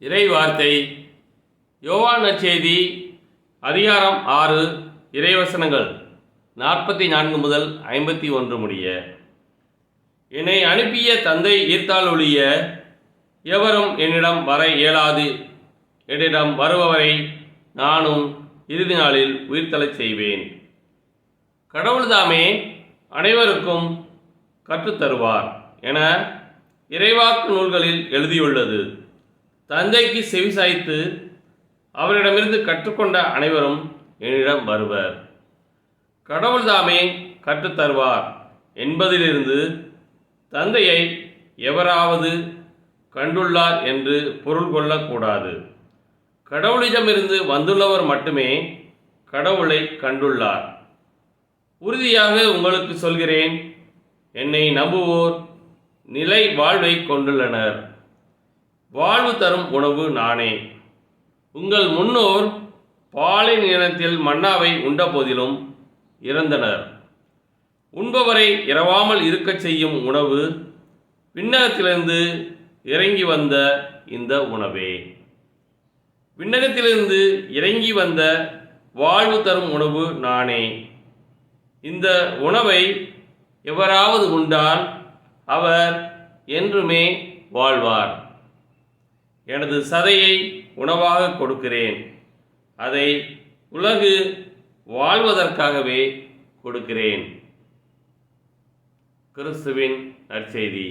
இறை வார்த்தை யோவான் நற்செய்தி அதிகாரம் 6 இறைவசனங்கள் 44 முதல் 51 முடிய. என்னை அனுப்பிய தந்தை ஈர்த்தால் ஒழிய எவரும் என்னிடம் வர இயலாது. என்னிடம் வருபவரை நானும் இறுதி நாளில் உயிர்த்தெழச் செய்வேன். கடவுள்தாமே அனைவருக்கும் கற்றுத்தருவார் என இறைவாக்கு நூல்களில் எழுதியுள்ளது. தந்தைக்கு செவிசாய்த்து அவரிடமிருந்து கற்றுக்கொண்ட அனைவரும் என்னிடம் வருவர். கடவுள்தாமே கற்றுத்தருவார் என்பதிலிருந்து தந்தையை எவராவது கண்டுள்ளார் என்று பொருள் கொள்ளக்கூடாது. கடவுளிடமிருந்து வந்துள்ளவர் மட்டுமே கடவுளை கண்டுள்ளார். உறுதியாக உங்களுக்கு சொல்கிறேன், என்னை நம்புவோர் நிலை வாழ்வை கொண்டுள்ளனர். வாழ்வு தரும் உணவு நானே. உங்கள் முன்னோர் பாலின் இனத்தில் மன்னாவை உண்ட போதிலும் இறந்தனர். உண்பவரை இரவாமல் இருக்கச் செய்யும் உணவு விண்ணகத்திலிருந்து இறங்கி வந்த இந்த உணவே. விண்ணகத்திலிருந்து இறங்கி வந்த வாழ்வு தரும் உணவு நானே. இந்த உணவை எவராவது உண்டால் அவர் என்றுமே வாழ்வார். எனது சதையை உணவாக கொடுக்கிறேன். அதை உலகு வாழ்வதற்காகவே கொடுக்கிறேன். கிறிஸ்துவின் நற்செய்தி.